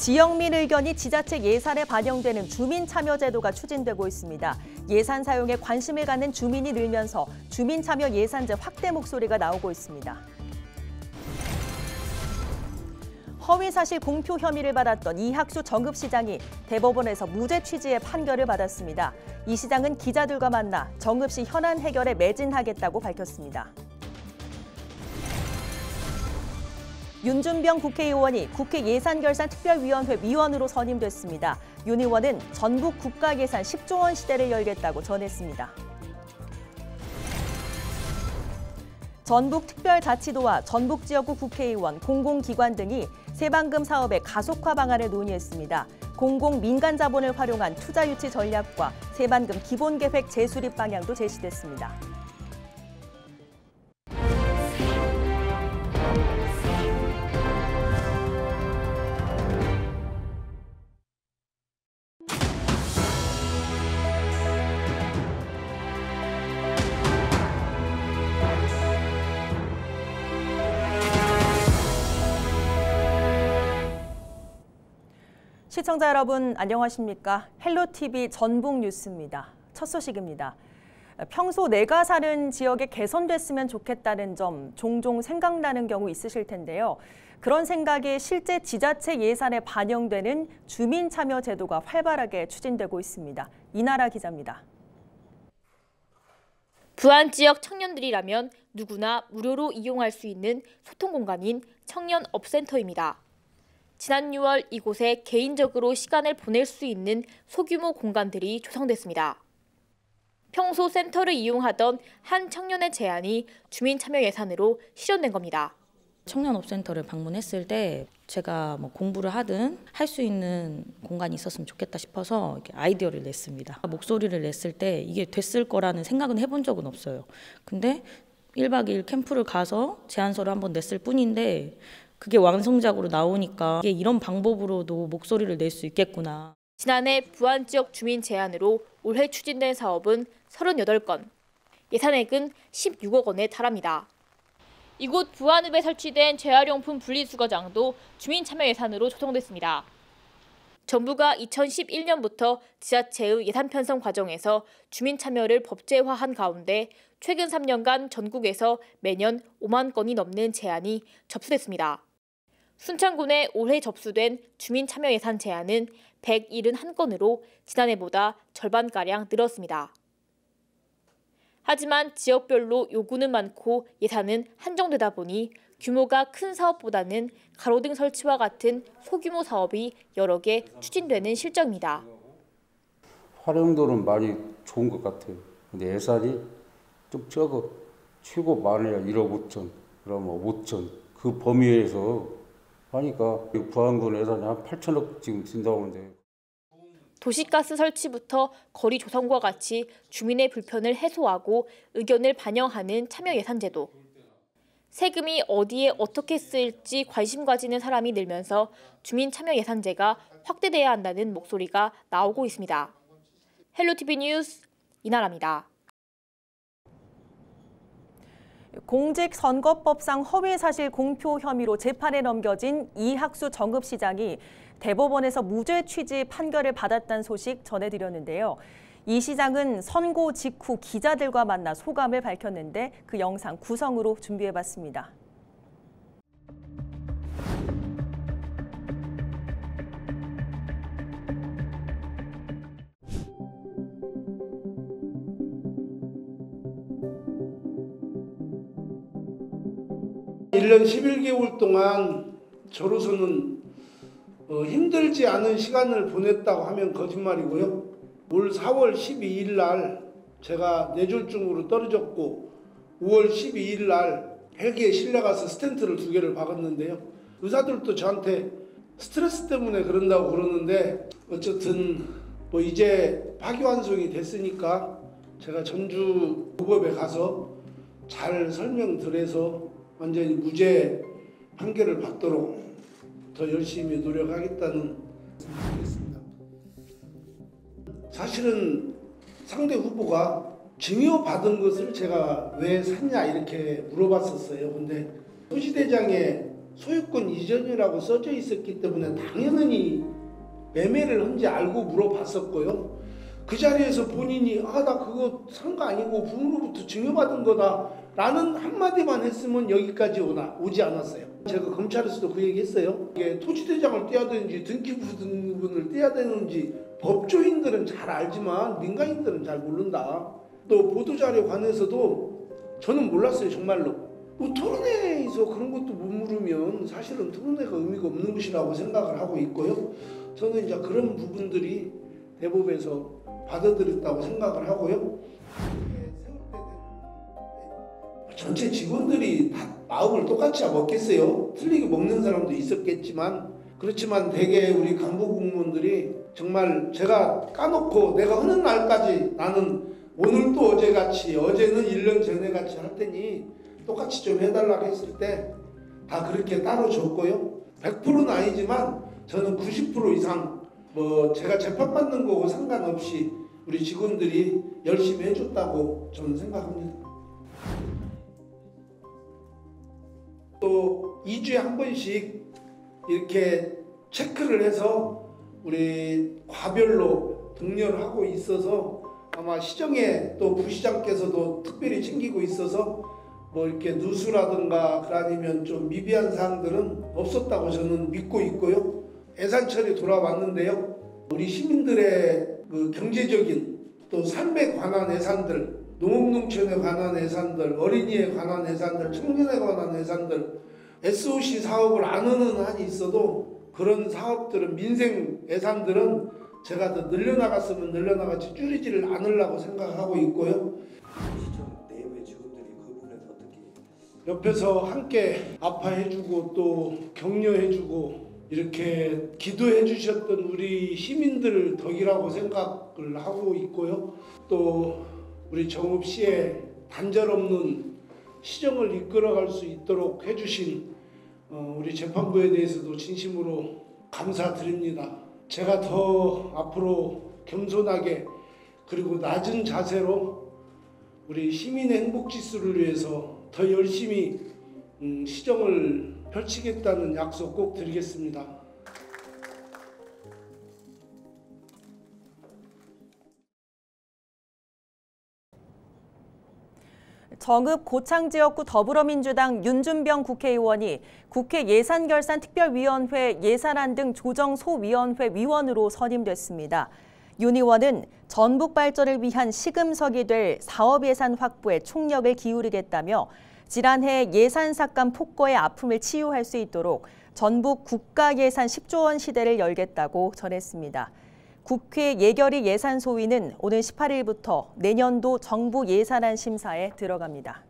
지역 민 의견이 지자체 예산에 반영되는 주민참여제도가 추진되고 있습니다. 예산 사용에 관심을 갖는 주민이 늘면서 주민참여 예산제 확대 목소리가 나오고 있습니다. 허위사실 공표 혐의를 받았던 이학수 정읍시장이 대법원에서 무죄 취지의 판결을 받았습니다. 이 시장은 기자들과 만나 정읍시 현안 해결에 매진하겠다고 밝혔습니다. 윤준병 국회의원이 국회 예산결산특별위원회 위원으로 선임됐습니다. 윤 의원은 전국 국가예산 10조 원 시대를 열겠다고 전했습니다. 전북특별자치도와 전북지역구 국회의원, 공공기관 등이 새방금 사업의 가속화 방안을 논의했습니다. 공공민간자본을 활용한 투자유치 전략과 새방금 기본계획 재수립 방향도 제시됐습니다. 시청자 여러분 안녕하십니까? 헬로TV 전북뉴스입니다. 첫 소식입니다. 평소 내가 사는 지역에 개선됐으면 좋겠다는 점 종종 생각나는 경우 있으실 텐데요. 그런 생각이 실제 지자체 예산에 반영되는 주민참여제도가 활발하게 추진되고 있습니다. 이나라 기자입니다. 부안 지역 청년들이라면 누구나 무료로 이용할 수 있는 소통 공간인 청년업센터입니다. 지난 6월 이곳에 개인적으로 시간을 보낼 수 있는 소규모 공간들이 조성됐습니다. 평소 센터를 이용하던 한 청년의 제안이 주민 참여 예산으로 실현된 겁니다. 청년업센터를 방문했을 때 제가 공부를 하든 할 수 있는 공간이 있었으면 좋겠다 싶어서 이렇게 아이디어를 냈습니다. 목소리를 냈을 때 이게 됐을 거라는 생각은 해본 적은 없어요. 근데 1박 2일 캠프를 가서 제안서를 한번 냈을 뿐인데 그게 완성작으로 나오니까 이게 이런 방법으로도 목소리를 낼 수 있겠구나. 지난해 부안 지역 주민 제안으로 올해 추진된 사업은 38건, 예산액은 16억 원에 달합니다. 이곳 부안읍에 설치된 재활용품 분리수거장도 주민 참여 예산으로 조성됐습니다. 정부가 2011년부터 지자체의 예산 편성 과정에서 주민 참여를 법제화한 가운데 최근 3년간 전국에서 매년 5만 건이 넘는 제안이 접수됐습니다. 순창군에 올해 접수된 주민 참여 예산 제안은 171건으로 지난해보다 절반가량 늘었습니다. 하지만 지역별로 요구는 많고 예산은 한정되다 보니 규모가 큰 사업보다는 가로등 설치와 같은 소규모 사업이 여러 개 추진되는 실정입니다. 활용도는 많이 좋은 것 같아요. 근데 예산이 좀 적어. 최고 많아야 1억 5천, 그러면 5천. 그 범위에서 하니까 부안군 예산이 한 8천억 지금 든다고 하는데. 도시가스 설치부터 거리 조성과 같이 주민의 불편을 해소하고 의견을 반영하는 참여 예산제도. 세금이 어디에 어떻게 쓰일지 관심 가지는 사람이 늘면서 주민 참여 예산제가 확대돼야 한다는 목소리가 나오고 있습니다. 헬로TV 뉴스 이나라입니다. 공직선거법상 허위사실 공표 혐의로 재판에 넘겨진 이학수 정읍시장이 대법원에서 무죄 취지 판결을 받았다는 소식 전해드렸는데요. 이 시장은 선고 직후 기자들과 만나 소감을 밝혔는데 그 영상 구성으로 준비해봤습니다. (1년 11개월) 동안 저로서는 힘들지 않은 시간을 보냈다고 하면 거짓말이고요. 올 4월 12일 날 제가 뇌졸중으로 떨어졌고 5월 12일 날 헬기에 실려가서 스텐트를 2개를 박았는데요. 의사들도 저한테 스트레스 때문에 그런다고 그러는데 어쨌든 이제 파기환송이 됐으니까 제가 전주 고법에 가서 잘 설명드려서 완전히 무죄 판결을 받도록 더 열심히 노력하겠다는 말씀드리겠습니다. 사실은 상대 후보가 증여받은 것을 제가 왜 샀냐 이렇게 물어봤었어요. 근데 소시대장에 소유권 이전이라고 써져 있었기 때문에 당연히 매매를 한지 알고 물어봤었고요. 그 자리에서 본인이 나 그거 산 거 아니고 부모로부터 증여받은 거다 라는 한마디만 했으면 여기까지 오지 않았어요. 제가 검찰에서도 그 얘기 했어요. 이게 토지대장을 떼야 되는지 등기부 등본을 떼야 되는지 법조인들은 잘 알지만 민간인들은 잘 모른다. 또 보도자료 관해서도 저는 몰랐어요. 정말로. 뭐 토론회에서 그런 것도 못 물으면 사실은 토론회가 의미가 없는 것이라고 생각을 하고 있고요. 저는 이제 그런 부분들이 대법에서 받아들였다고 생각을 하고요. 전체 직원들이 다 마음을 똑같이 먹겠어요. 틀리게 먹는 사람도 있었겠지만 그렇지만 대개 우리 간부 공무원들이 정말 제가 까놓고 내가 하는 날까지 나는 오늘도 어제같이 어제는 1년 전에같이 할 테니 똑같이 좀 해달라고 했을 때 다 그렇게 따로 줬고요. 100%는 아니지만 저는 90% 이상 뭐 제가 재판받는 거고 상관없이 우리 직원들이 열심히 해줬다고 저는 생각합니다. 또 2주에 한 번씩 이렇게 체크를 해서 우리 과별로 독려를 하고 있어서 아마 시정에 또 부시장께서도 특별히 챙기고 있어서 뭐 이렇게 누수라든가 아니면 좀 미비한 사항들은 없었다고 저는 믿고 있고요. 예산철이 돌아왔는데요. 우리 시민들의 그 경제적인 또 삶에 관한 예산들, 농업농촌에 관한 예산들, 어린이에 관한 예산들, 청년에 관한 예산들, SOC 사업을 안 하는 한이 있어도 그런 사업들은 민생 예산들은 제가 더 늘려나갔으면 늘려나갔지 줄이지를 않으려고 생각하고 있고요. 시청 내부의 직원들이 그 부분에서 어떻게 옆에서 함께 아파해주고 또 격려해주고 이렇게 기도해 주셨던 우리 시민들 덕이라고 생각을 하고 있고요. 또 우리 정읍 시의 단절없는 시정을 이끌어갈 수 있도록 해주신 우리 재판부에 대해서도 진심으로 감사드립니다. 제가 더 앞으로 겸손하게 그리고 낮은 자세로 우리 시민의 행복지수를 위해서 더 열심히 시정을 펼치겠다는 약속 꼭 드리겠습니다. 정읍 고창지역구 더불어민주당 윤준병 국회의원이 국회 예산결산특별위원회 예산안 등 조정소위원회 위원으로 선임됐습니다. 윤 의원은 전북 발전을 위한 시금석이 될 사업 예산 확보에 총력을 기울이겠다며 지난해 예산 삭감 폭거의 아픔을 치유할 수 있도록 전북 국가 예산 10조 원 시대를 열겠다고 전했습니다. 국회 예결위 예산소위는 오늘 18일부터 내년도 정부 예산안 심사에 들어갑니다.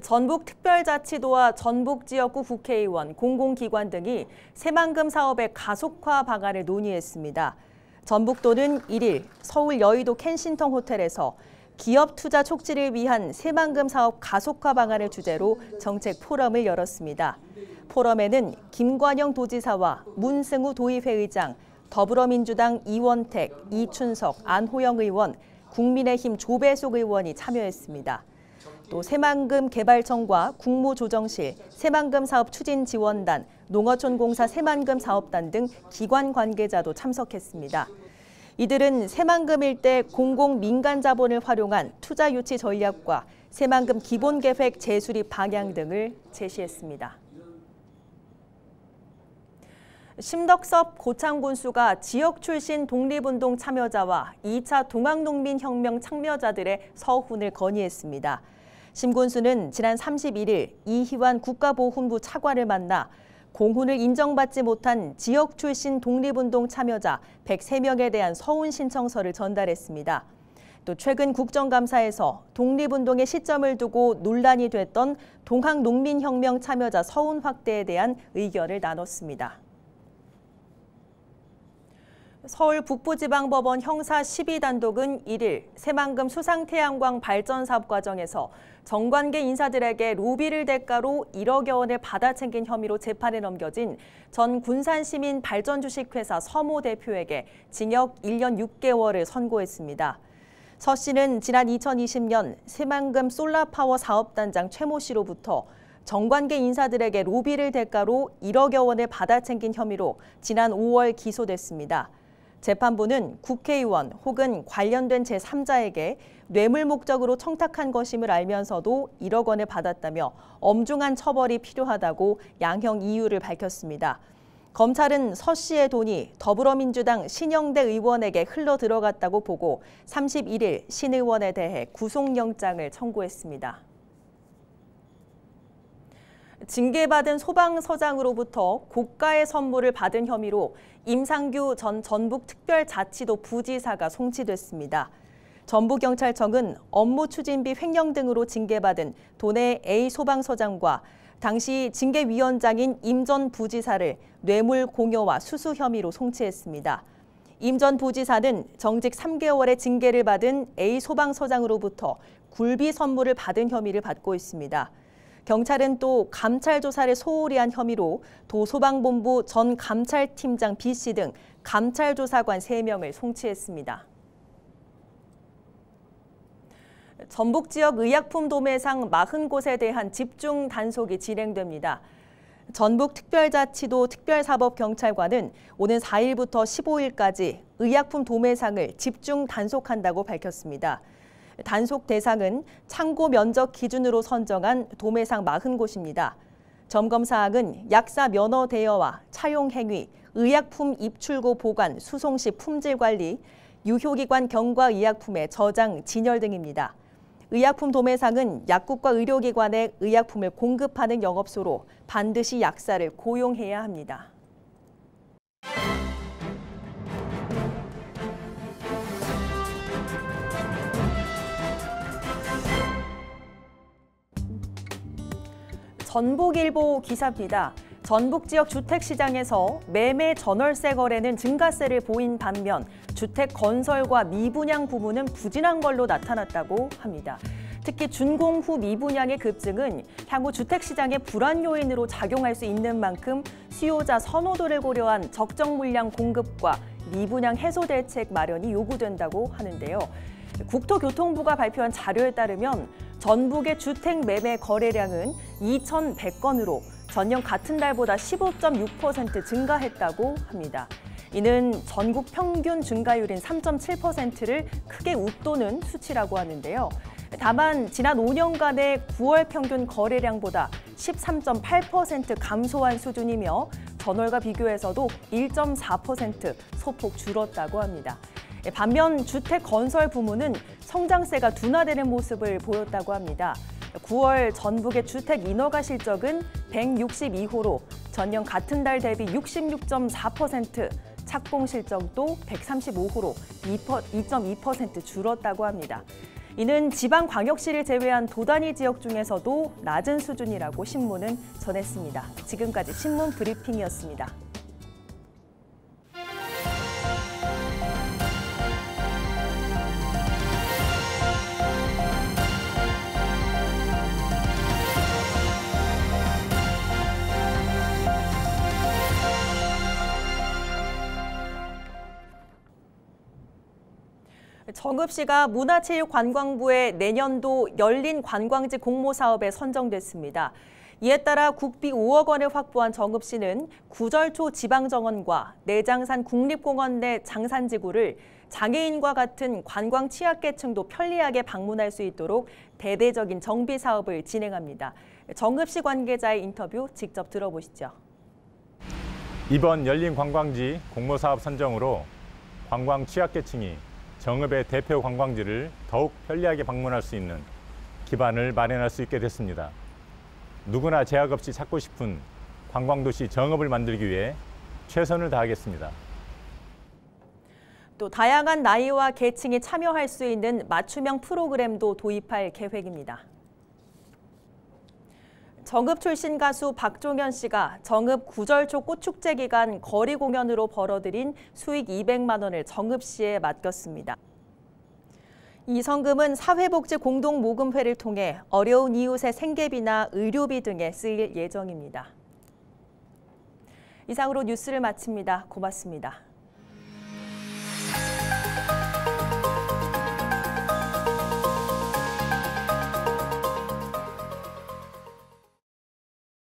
전북특별자치도와 전북지역구 국회의원, 공공기관 등이 새만금 사업의 가속화 방안을 논의했습니다. 전북도는 1일 서울 여의도 켄싱턴 호텔에서 기업 투자 촉진을 위한 새만금 사업 가속화 방안을 주제로 정책 포럼을 열었습니다. 포럼에는 김관영 도지사와 문승우 도의회 의장, 더불어민주당 이원택, 이춘석, 안호영 의원, 국민의힘 조배숙 의원이 참여했습니다. 또 새만금 개발청과 국무조정실, 새만금 사업 추진지원단, 농어촌공사 새만금 사업단 등 기관 관계자도 참석했습니다. 이들은 새만금 일대 공공민간 자본을 활용한 투자 유치 전략과 새만금 기본계획 재수립 방향 등을 제시했습니다. 심덕섭 고창군수가 지역 출신 독립운동 참여자와 2차 동학농민혁명 참여자들의 서훈을 건의했습니다. 심 군수는 지난 31일 이희환 국가보훈부 차관을 만나 공훈을 인정받지 못한 지역 출신 독립운동 참여자 103명에 대한 서훈 신청서를 전달했습니다. 또 최근 국정감사에서 독립운동의 시점을 두고 논란이 됐던 동학농민혁명 참여자 서훈 확대에 대한 의견을 나눴습니다. 서울 북부지방법원 형사 12단독은 1일 새만금 수상태양광 발전사업 과정에서 정관계 인사들에게 로비를 대가로 1억여 원을 받아 챙긴 혐의로 재판에 넘겨진 전 군산시민발전주식회사 서모 대표에게 징역 1년 6개월을 선고했습니다. 서 씨는 지난 2020년 새만금 솔라파워 사업단장 최모 씨로부터 정관계 인사들에게 로비를 대가로 1억여 원을 받아챙긴 혐의로 지난 5월 기소됐습니다. 재판부는 국회의원 혹은 관련된 제3자에게 뇌물 목적으로 청탁한 것임을 알면서도 1억 원을 받았다며 엄중한 처벌이 필요하다고 양형 이유를 밝혔습니다. 검찰은 서 씨의 돈이 더불어민주당 신영대 의원에게 흘러 들어갔다고 보고 31일 신 의원에 대해 구속영장을 청구했습니다. 징계받은 소방서장으로부터 고가의 선물을 받은 혐의로 임상규 전 전북특별자치도 부지사가 송치됐습니다. 전북경찰청은 업무 추진비 횡령 등으로 징계받은 도내 A 소방서장과 당시 징계위원장인 임 전 부지사를 뇌물 공여와 수수 혐의로 송치했습니다. 임 전 부지사는 정직 3개월의 징계를 받은 A 소방서장으로부터 굴비 선물을 받은 혐의를 받고 있습니다. 경찰은 또 감찰 조사를 소홀히 한 혐의로 도소방본부 전 감찰팀장 B씨 등 감찰 조사관 3명을 송치했습니다. 전북 지역 의약품 도매상 40곳에 대한 집중 단속이 진행됩니다. 전북특별자치도 특별사법경찰관은 오는 4일부터 15일까지 의약품 도매상을 집중 단속한다고 밝혔습니다. 단속 대상은 창고 면적 기준으로 선정한 도매상 40곳입니다. 점검 사항은 약사 면허 대여와 차용 행위, 의약품 입출고 보관, 수송 시 품질 관리, 유효기관 경과 의약품의 저장, 진열 등입니다. 의약품 도매상은 약국과 의료기관에 의약품을 공급하는 영업소로 반드시 약사를 고용해야 합니다. 전북일보 기사입니다. 전북 지역 주택시장에서 매매 전월세 거래는 증가세를 보인 반면 주택 건설과 미분양 부문은 부진한 걸로 나타났다고 합니다. 특히 준공후 미분양의 급증은 향후 주택시장의 불안 요인으로 작용할 수 있는 만큼 수요자 선호도를 고려한 적정 물량 공급과 미분양 해소 대책 마련이 요구된다고 하는데요. 국토교통부가 발표한 자료에 따르면 전북의 주택 매매 거래량은 2,100건으로 전년 같은 달보다 15.6% 증가했다고 합니다. 이는 전국 평균 증가율인 3.7%를 크게 웃도는 수치라고 하는데요. 다만 지난 5년간의 9월 평균 거래량보다 13.8% 감소한 수준이며 전월과 비교해서도 1.4% 소폭 줄었다고 합니다. 반면 주택 건설 부문은 성장세가 둔화되는 모습을 보였다고 합니다. 9월 전북의 주택 인허가 실적은 162호로 전년 같은 달 대비 66.4%, 착공 실적도 135호로 2.2% 줄었다고 합니다. 이는 지방광역시를 제외한 도단위 지역 중에서도 낮은 수준이라고 신문은 전했습니다. 지금까지 신문 브리핑이었습니다. 정읍시가 문화체육관광부의 내년도 열린 관광지 공모사업에 선정됐습니다. 이에 따라 국비 5억 원을 확보한 정읍시는 구절초 지방정원과 내장산 국립공원 내 장산지구를 장애인과 같은 관광 취약계층도 편리하게 방문할 수 있도록 대대적인 정비 사업을 진행합니다. 정읍시 관계자의 인터뷰 직접 들어보시죠. 이번 열린 관광지 공모사업 선정으로 관광 취약계층이 정읍의 대표 관광지를 더욱 편리하게 방문할 수 있는 기반을 마련할 수 있게 됐습니다. 누구나 제약 없이 찾고 싶은 관광도시 정읍을 만들기 위해 최선을 다하겠습니다. 또 다양한 나이와 계층이 참여할 수 있는 맞춤형 프로그램도 도입할 계획입니다. 정읍 출신 가수 박종현 씨가 정읍 구절초 꽃축제 기간 거리 공연으로 벌어들인 수익 200만 원을 정읍시에 맡겼습니다. 이 성금은 사회복지공동모금회를 통해 어려운 이웃의 생계비나 의료비 등에 쓰일 예정입니다. 이상으로 뉴스를 마칩니다. 고맙습니다.